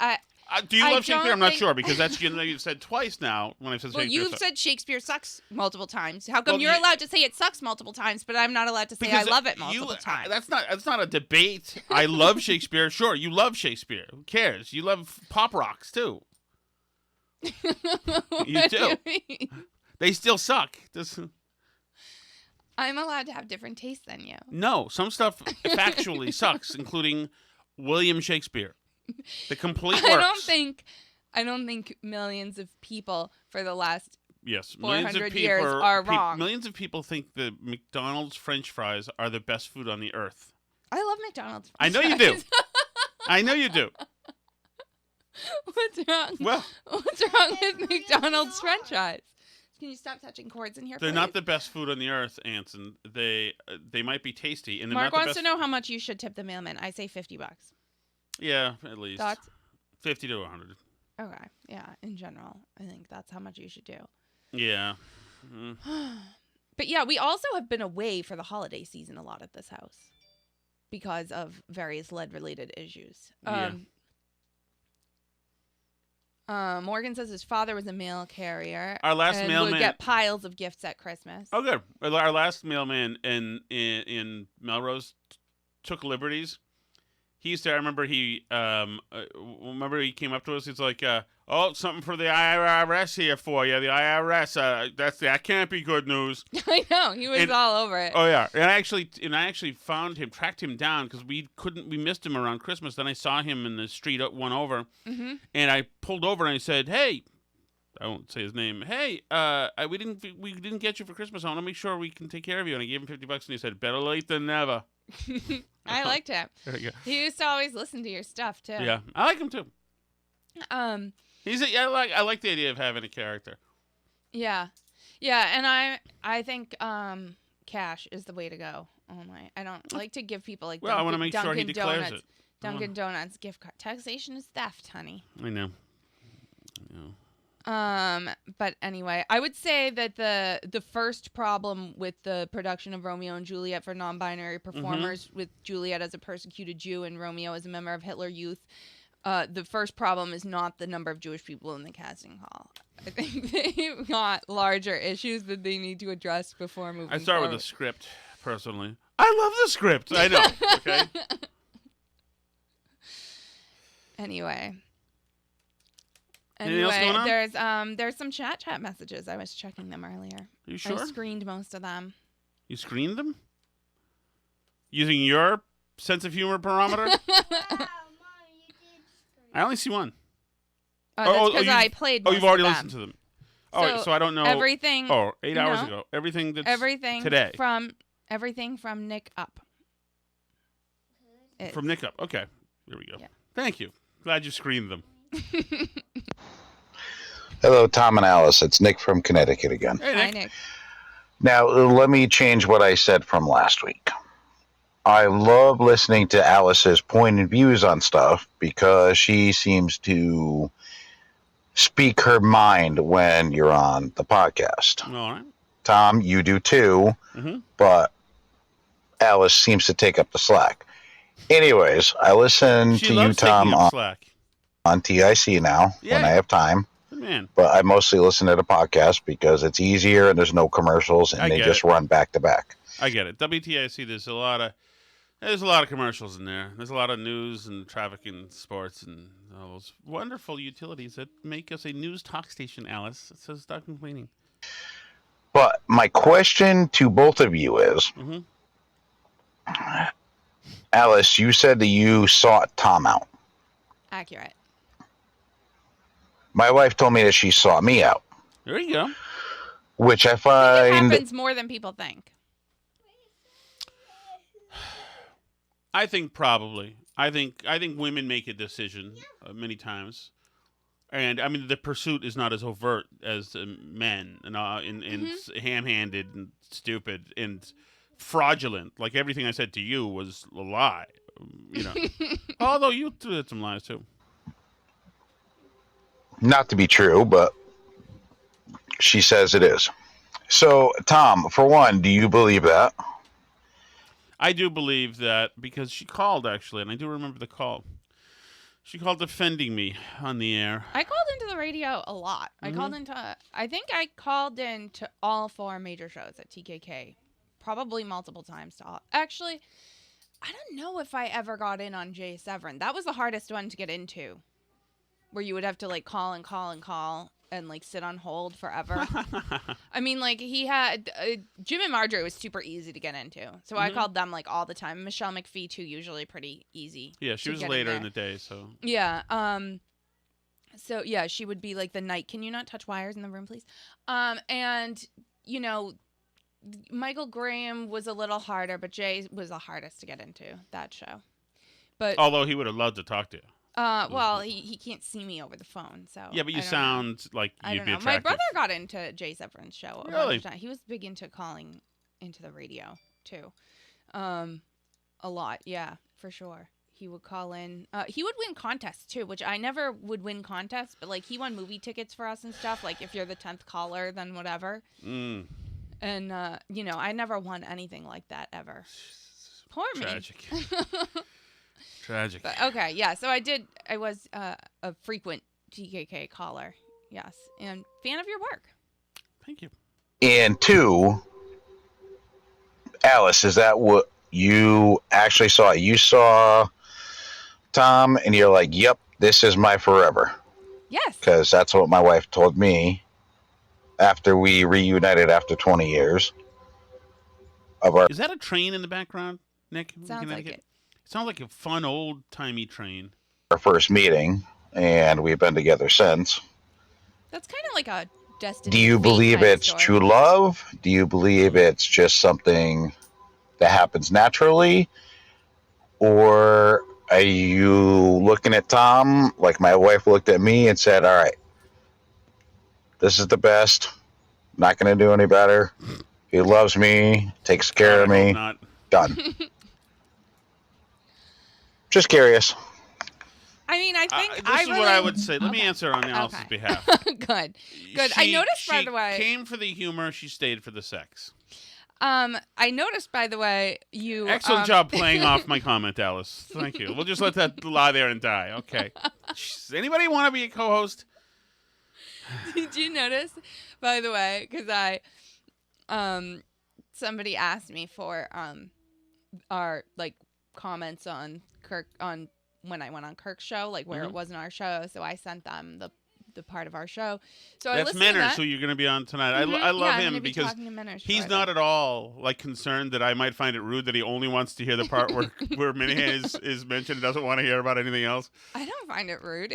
do you love Shakespeare? I'm not sure, because that's you've said twice now when I've said Shakespeare. Well, you've said Shakespeare sucks multiple times. How come you're allowed to say it sucks multiple times, but I'm not allowed to say I love it multiple times? That's not a debate. I love Shakespeare. Sure, you love Shakespeare. Who cares? You love pop rocks too. You do. They still suck. I'm allowed to have different tastes than you. No, some stuff factually sucks, including William Shakespeare. The complete works. I don't think millions of people for the last 400 millions of people years are wrong. Millions of people think that McDonald's French fries are the best food on the earth. I love McDonald's I French know you do. I know you do. What's wrong? Well, what's wrong with McDonald's French fries? Can you stop touching cords in here? They're please? not the best food on the earth, Anson. They might be tasty, and Mark not wants to know how much you should tip the mailman. I say $50. Yeah, at least. Thoughts? 50 to 100. Okay. Yeah, in general, I think that's how much you should do. Yeah. But yeah, we also have been away for the holiday season a lot at this house because of various lead-related issues. Morgan says his father was a mail carrier. Our last and mailman would get piles of gifts at Christmas. Oh, good. Our last mailman in Melrose took liberties. He used to. I remember he came up to us. He's like, "Oh, something for the IRS here for you. The IRS. That can't be good news." I know he was all over it. Oh yeah, and I actually found him, tracked him down because we missed him around Christmas. Then I saw him in the street one over, and I pulled over and I said, "Hey." I won't say his name. Hey, we didn't get you for Christmas. I want to make sure we can take care of you. And I gave him $50, and he said, "Better late than never." I liked him. There you go. He used to always listen to your stuff too. Yeah, I like him too. I like the idea of having a character. Yeah, and I think cash is the way to go. Oh my! I don't like to give people like. Well, I want to make sure he declares Donuts, it. Dunkin' Donuts gift card. Taxation is theft, honey. I know. But anyway, I would say that the first problem with the production of Romeo and Juliet for non-binary performers, with Juliet as a persecuted Jew and Romeo as a member of Hitler Youth, the first problem is not the number of Jewish people in the casting hall. I think they've got larger issues that they need to address before moving forward. I start with the script, personally. I love the script. I know. Okay. Anyway, anything else going on? There's some chat messages. I was checking them earlier. Are you sure? I screened most of them. You screened them? Using your sense of humor barometer? I only see one. That's because I played most you've already of them. listened to them. So I don't know. Everything. 8 hours ago. Everything today. Everything from Nick up. From Nick up. Okay. Here we go. Yeah. Thank you. Glad you screened them. Hello, Tom and Alice. It's Nick from Connecticut again. Hey, Nick. Hi, Nick. Now, let me change what I said from last week. I love listening to Alice's point and views on stuff because she seems to speak her mind when you're on the podcast. All right. Tom, you do too, but Alice seems to take up the slack. Anyways, I listen She to you, loves taking Tom, up slack. on TIC now when I have time. Good man. But I mostly listen to the podcast because it's easier and there's no commercials and I they get just it. run back to back. I get it. WTIC, there's a lot of commercials in there. There's a lot of news and traffic and sports and all those wonderful utilities that make us a news talk station, Alice. So stop complaining. But my question to both of you is, Alice, you said that you sought Tom out. Accurate. My wife told me that she sought me out. There you go. Which I It find... happens more than people think. I think probably. I think women make a decision many times, and I mean the pursuit is not as overt as men, and ham-handed and stupid and fraudulent. Like everything I said to you was a lie, you know. Although you did some lies too. Not to be true, but she says it is. So, Tom, for one, do you believe that? I do believe that because she called, actually, and I do remember the call. She called defending me on the air. I called into the radio a lot. I think I called into all 4 major shows at TKK, probably multiple times. Actually, I don't know if I ever got in on Jay Severin. That was the hardest one to get into, where you would have to like call and like sit on hold forever. I mean, like he had Jim and Marjorie was super easy to get into, so I called them like all the time. Michelle McPhee too, usually pretty easy. Yeah, she was later in the day, so yeah. So yeah, she would be like the night. Can you not touch wires in the room, please? And you know, Michael Graham was a little harder, but Jay was the hardest to get into that show. But although he would have loved to talk to you. Well, he can't see me over the phone, so yeah, but you sound like you'd be attractive. My brother got into Jay Severin's show. Really? He was big into calling into the radio too, a lot. Yeah, for sure. He would call in. He would win contests too, which I never would win contests. But like he won movie tickets for us and stuff. Like if you're the 10th caller, then whatever. And you know, I never won anything like that ever. Poor me. Tragic. Tragic. But, okay, yeah. So I was a frequent TKK caller, yes, and fan of your work. Thank you. And 2, Alice, is that what you actually saw? You saw Tom, and you're like, "Yep, this is my forever." Yes. Because that's what my wife told me after we reunited after 20 years of our. Is that a train in the background, Nick? Sounds like it. It sounds like a fun old-timey train. Our first meeting, and we've been together since. That's kind of like a destiny. Do you believe it's true love? Do you believe it's just something that happens naturally? Or are you looking at Tom like my wife looked at me and said, all right, this is the best. Not going to do any better. He loves me, takes care of me. Not. Done. Just curious. I mean, I think this is what I would say. Let me answer on Alice's behalf. Good. I noticed, by the way. She came for the humor. She stayed for the sex. I noticed, by the way, you. Excellent job playing off my comment, Alice. Thank you. We'll just let that lie there and die. Okay. Does anybody want to be a co-host? Did you notice, by the way, because somebody asked me for our like comments on Kirk on when I went on Kirk's show, like where it wasn't our show, so I sent them the part of our show. So that's Manners, who you're going to be on tonight. I love him because he's not at all like concerned that I might find it rude that he only wants to hear the part where Minahan is mentioned and doesn't want to hear about anything else. I don't find it rude.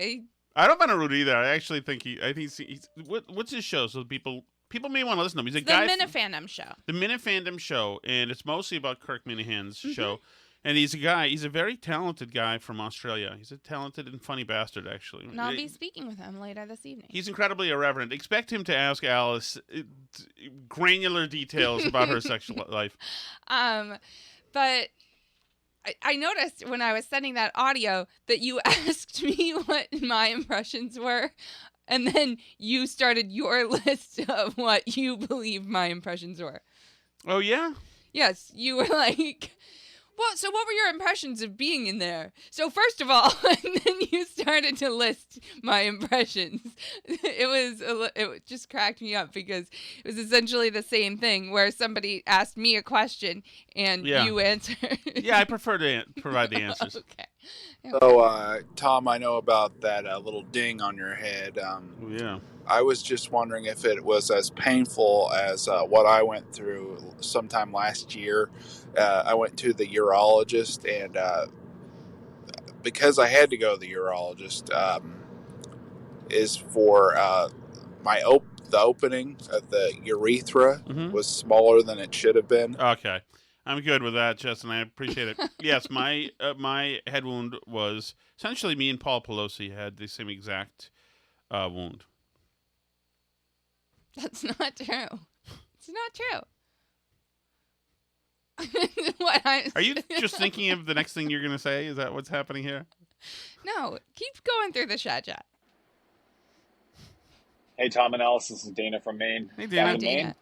I don't find it rude either. I actually think he's what's his show? So people may want to listen to him. He's a guy. The Minifandom show. The Minifandom show, and it's mostly about Kirk Minahan's show. And he's a very talented guy from Australia. He's a talented and funny bastard, actually. And I'll be speaking with him later this evening. He's incredibly irreverent. Expect him to ask Alice granular details about her sexual life. But I noticed when I was sending that audio that you asked me what my impressions were, and then you started your list of what you believe my impressions were. Oh, yeah? Yes, you were like, well, so what were your impressions of being in there? So first of all, and then you started to list my impressions. It just cracked me up because it was essentially the same thing where somebody asked me a question and you answered. Yeah, I prefer to provide the answers. Okay. So, Tom, I know about that little ding on your head. Yeah. I was just wondering if it was as painful as what I went through sometime last year. I went to the urologist, and because I had to go to the urologist, is for the opening of the urethra was smaller than it should have been. Okay. I'm good with that, Justin. I appreciate it. Yes, my head wound was essentially me and Paul Pelosi had the same exact wound. That's not true. It's not true. What Are you just thinking of the next thing you're going to say? Is that what's happening here? No, keep going through the chat. Hey, Tom and Alice, this is Dana from Maine. Hey, Dana. Hi, Dana.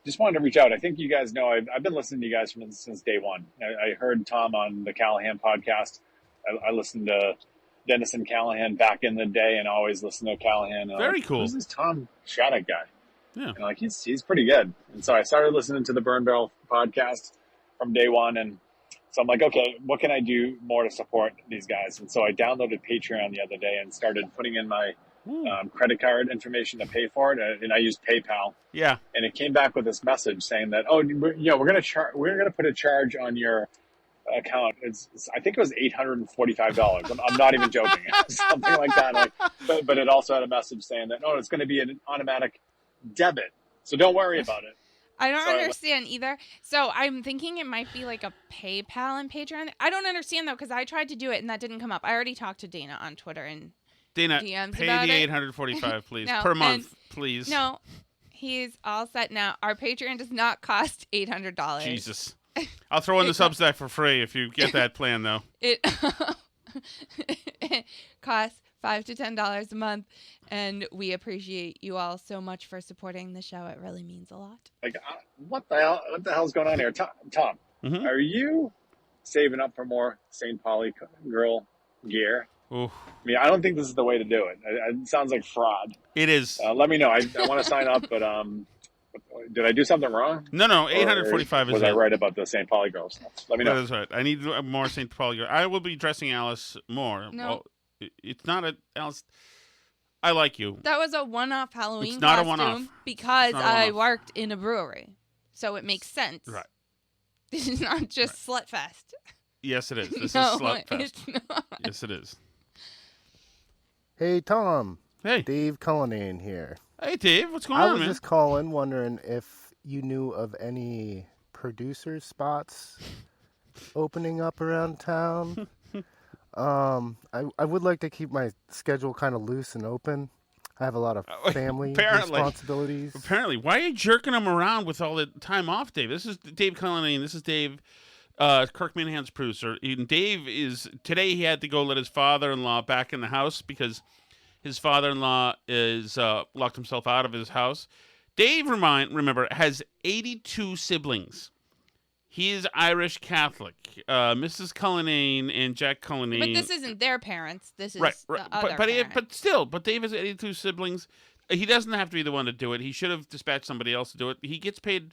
Just wanted to reach out. I think you guys know I've been listening to you guys since day one. I heard Tom on the Callahan podcast. I listened to Dennis and Callahan back in the day and always listen to Callahan. Very cool. Who's this Tom Shattuck guy? Yeah. And he's pretty good. And so I started listening to the Burn Barrel podcast from day one. And so I'm like, okay, what can I do more to support these guys? And so I downloaded Patreon the other day and started putting in my credit card information to pay for it. And I used PayPal. Yeah. And it came back with this message saying that, we're going to put a charge on your account. I think it was $845. I'm not even joking. Something like that. But it also had a message saying that, no, it's going to be an automatic debit. So don't worry about it. I don't understand either. So I'm thinking it might be like a PayPal and Patreon. I don't understand though, because I tried to do it and that didn't come up. I already talked to Dana on Twitter and Dana, DMs pay about the it. $845, please, No, per month, please. No, he's all set now. Our Patreon does not cost $800. Jesus. I'll throw in the Substack for free if you get that plan, though. It costs $5 to $10 a month, and we appreciate you all so much for supporting the show. It really means a lot. What the hell's going on here? Tom, are you saving up for more St. Pauli girl gear? Oof. I mean, I don't think this is the way to do it. It sounds like fraud. It is. Let me know. I want to sign up, but did I do something wrong? No, $845 is was I right about the St. Pauli girls? Let me know. That is right. I need more St. Pauli girl. I will be dressing Alice more. No. Well, it's not Alice. I like you. That was a one-off Halloween It's not a costume one-off. because It's not a I one-off. worked in a brewery, so it makes sense. Right. This is not just Slutfest. Yes, it is. This No, is Slutfest. it's not. Yes, it is. Hey, Tom. Hey. Dave Cullinane here. Hey, Dave. What's going I on, was man? just calling, wondering if you knew of any producer spots opening up around town. I would like to keep my schedule kind of loose and open. I have a lot of family responsibilities. Apparently. Why are you jerking him around with all the time off, Dave? This is Dave Cullinane. This is Dave, Kirk Minahan's producer. And Dave today he had to go let his father-in-law back in the house because his father-in-law is locked himself out of his house. Dave, remember, has 82 siblings. He is Irish Catholic. Mrs. Cullinane and Jack Cullinane. But this isn't their parents. This is right. the other parent. But Dave has 82 siblings. He doesn't have to be the one to do it. He should have dispatched somebody else to do it. He gets paid.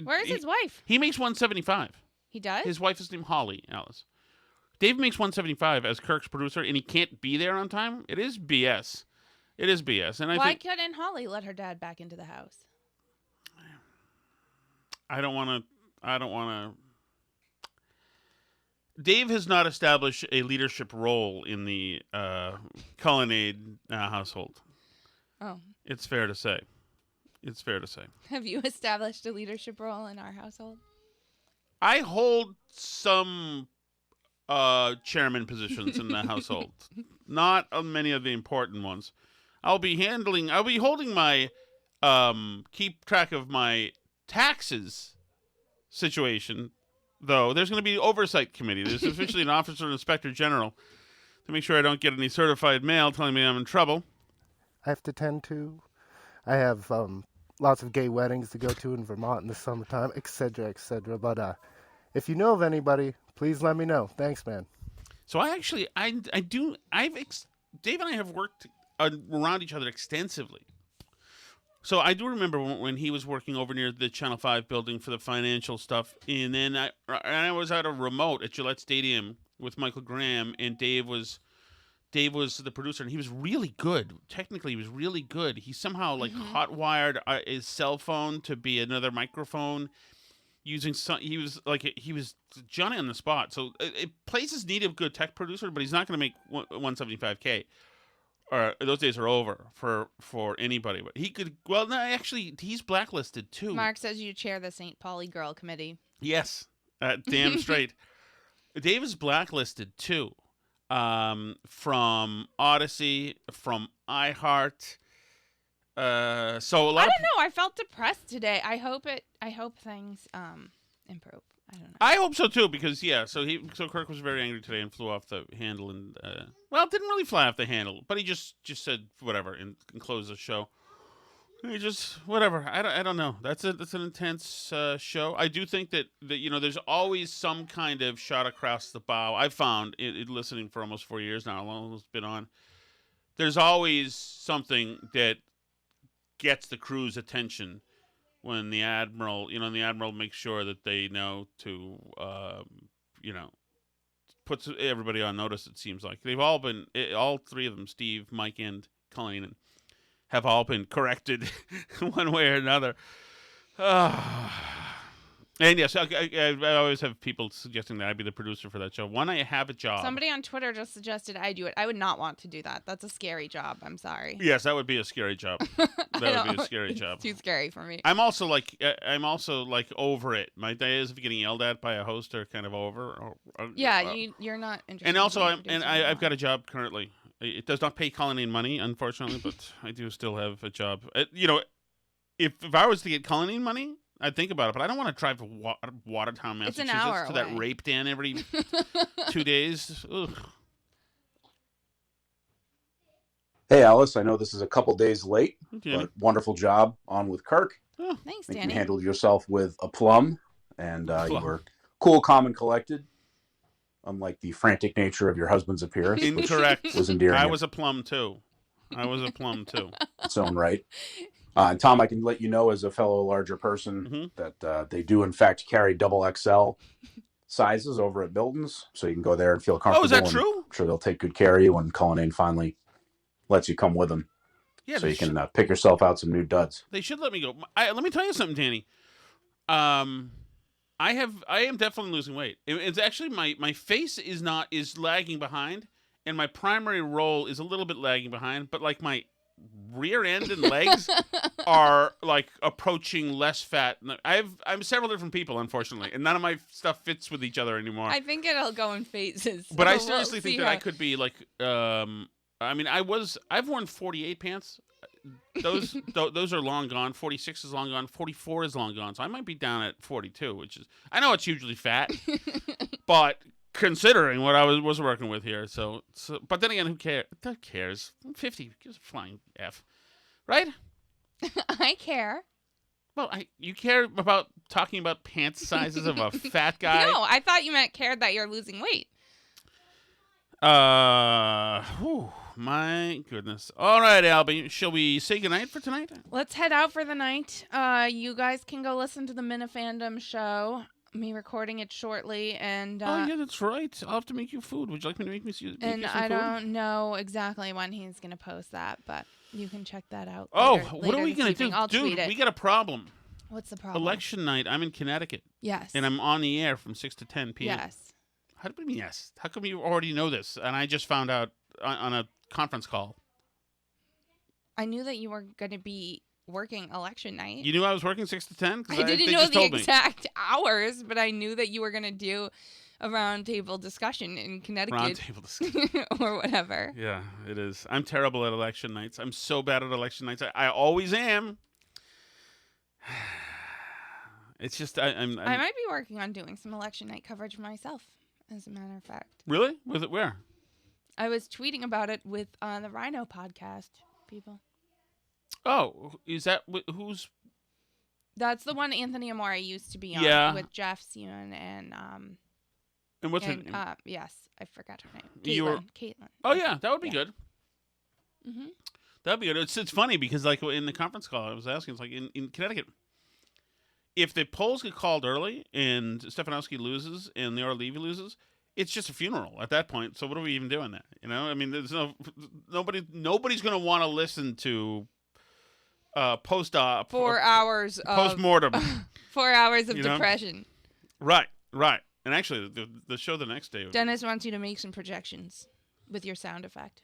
Where's his wife? He makes $175. He does? His wife is named Holly, Alice. Dave makes $175 as Kirk's producer, and he can't be there on time. It is BS. It is BS. And Why couldn't Holly let her dad back into the house? I don't want to. Dave has not established a leadership role in the Cullinane household. Oh. It's fair to say. It's fair to say. Have you established a leadership role in our household? I hold some chairman positions in the household, not many of the important ones. I'll be holding my keep track of my taxes situation, though. There's going to be an oversight committee. There's officially an officer and inspector general to make sure I don't get any certified mail telling me I'm in trouble. I have to tend to. I have lots of gay weddings to go to in Vermont in the summertime, etc., etc. But if you know of anybody, please let me know. Thanks, man. So Dave and I have worked around each other extensively. So I do remember when he was working over near the Channel 5 building for the financial stuff, and then I was at a remote at Gillette Stadium with Michael Graham, and Dave was the producer, and he was really good. Technically, he was really good. He somehow hot wired his cell phone to be another microphone. He was Johnny on the spot. So places need a good tech producer, but he's not going to make $175K. Or those days are over for anybody. But he could. Well, no, actually, he's blacklisted too. Mark says you chair the St. Pauli Girl Committee. Yes, damn straight. Dave is blacklisted too, from Odyssey, from iHeart. So a lot. I don't know. I felt depressed today. I hope things improve. I don't know. I hope so too, because so Kirk was very angry today and flew off the handle, and didn't really fly off the handle, but he just said whatever and closed the show. He just whatever. I don't know. That's an intense show. I do think that there's always some kind of shot across the bow. I've found it listening for almost 4 years now. Almost been on. There's always something that gets the crew's attention when the admiral makes sure that they know to, puts everybody on notice. It seems like they've all three of them, Steve, Mike, and Colleen, have all been corrected one way or another. And yes, I always have people suggesting that I be the producer for that show. When I have a job. Somebody on Twitter just suggested I do it. I would not want to do that. That's a scary job. I'm sorry. Yes, that would be a scary job. That would be a scary job. Too scary for me. I'm also over it. My days of getting yelled at by a host are kind of over. You're not interested. And also, I've got a job currently. It does not pay Colleen money, unfortunately, but I do still have a job. If I was to get Colleen money, I'd think about it, but I don't want to drive to Watertown, Massachusetts, it's an hour to that rape den every 2 days. Ugh. Hey, Alice, I know this is a couple days late, but wonderful job on with Kirk. Oh, thanks, Danny. You handled yourself with aplomb, and you were cool, calm, and collected, unlike the frantic nature of your husband's appearance. Incorrect. Was endearing. I was a plum, too. Its own right. And Tom, I can let you know as a fellow larger person that they do, in fact, carry double XL sizes over at Milton's, so you can go there and feel comfortable. Oh, is that true? I'm sure they'll take good care of you when Cullinane finally lets you come with them. Yeah, so you can pick yourself out some new duds. They should let me go. Let me tell you something, Danny. I am definitely losing weight. It's actually my face is lagging behind, and my primary role is a little bit lagging behind, but like my rear end and legs are like approaching less fat. I'm several different people, unfortunately, and none of my stuff fits with each other anymore. I think it'll go in phases. But I seriously think that I could be like, I've worn 48 pants. Those are long gone. 46 is long gone. 44 is long gone. So I might be down at 42, which is, I know it's hugely fat, but considering what I was working with here, so but then again, who cares? I'm 50, gives a flying F, right? I care. Well, you care about talking about pants sizes of a fat guy? No, I thought you meant cared that you're losing weight. My goodness. All right, Albie, shall we say goodnight for tonight? Let's head out for the night. You guys can go listen to the Minifandom show. Me recording it shortly, and oh yeah, that's right. I'll have to make you food. Would you like me to make you some and food? I don't know exactly when he's gonna post that, but you can check that out. What are we gonna do, I'll dude? tweet it. We got a problem. What's the problem? Election night. I'm in Connecticut. Yes. And I'm on the air from 6 to 10 p.m. Yes. How do you mean yes? How come you already know this? And I just found out on a conference call. I knew that you were gonna be working election night. You knew I was working 6 to 10? I didn't know the exact hours, but I knew that you were going to do a roundtable discussion in Connecticut. Roundtable discussion. Or whatever. Yeah, it is. I'm terrible at election nights. I'm so bad at election nights. I always am. It's just I might be working on doing some election night coverage myself, as a matter of fact. Really? With it where? I was tweeting about it with the Rhino podcast people. Oh, is that who's? That's the one Anthony Amore used to be on with Jeff Seaman and what's her name? Yes, I forgot her name. Caitlin. Oh yeah, that would be good. Mm-hmm. That'd be good. It's funny because like in the conference call I was asking, it's like in Connecticut, if the polls get called early and Stefanowski loses and the Levy loses, it's just a funeral at that point. So what are we even doing there? You know, I mean, there's nobody's going to want to listen to post-op 4 hours post-mortem 4 hours of depression. Right. And actually, the show the next day. Dennis wants you to make some projections with your sound effect.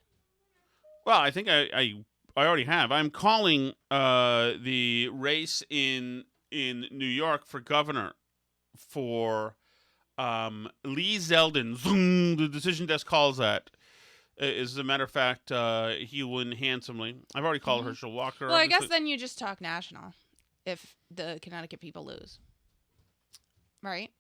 Well, I think I already have. I'm calling the race in New York for governor for Lee Zeldin. Zoom, the decision desk calls that. As a matter of fact, he will win handsomely. I've already called Herschel Walker. Well, obviously. I guess then you just talk national if the Connecticut people lose. Right?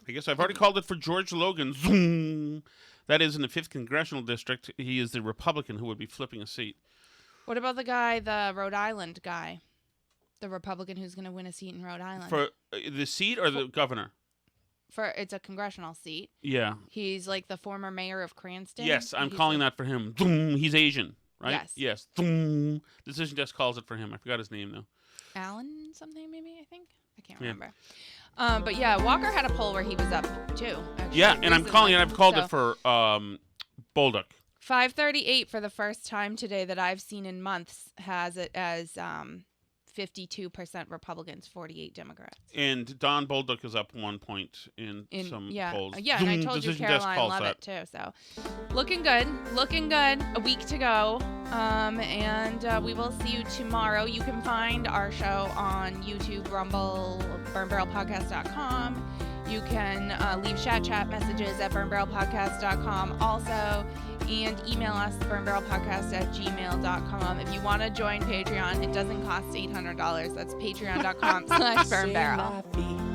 I guess I've already called it for George Logan. Zoom. That is in the 5th Congressional District. He is the Republican who would be flipping a seat. What about the Rhode Island guy? The Republican who's going to win a seat in Rhode Island. For the seat or the governor? It's a congressional seat. Yeah. He's like the former mayor of Cranston. Yes, I'm calling that for him. He's Asian, right? Yes. Decision desk calls it for him. I forgot his name, though. Alan something, maybe, I think? I can't remember. But yeah, Walker had a poll where he was up, too. Actually, yeah, and I'm calling it. I've called it for Bolduc. 538 for the first time today that I've seen in months has it as 52% Republicans, 48 Democrats. And Don Bolduc is up 1 point in some polls. Yeah, and I told you Caroline loved it too. So looking good. A week to go. And we will see you tomorrow. You can find our show on YouTube, Rumble, burnbarrelpodcast.com. You can leave chat messages at burnbarrelpodcast.com also, and email us, burnbarrelpodcast@gmail.com. If you want to join Patreon, it doesn't cost $800. That's patreon.com/burnbarrel.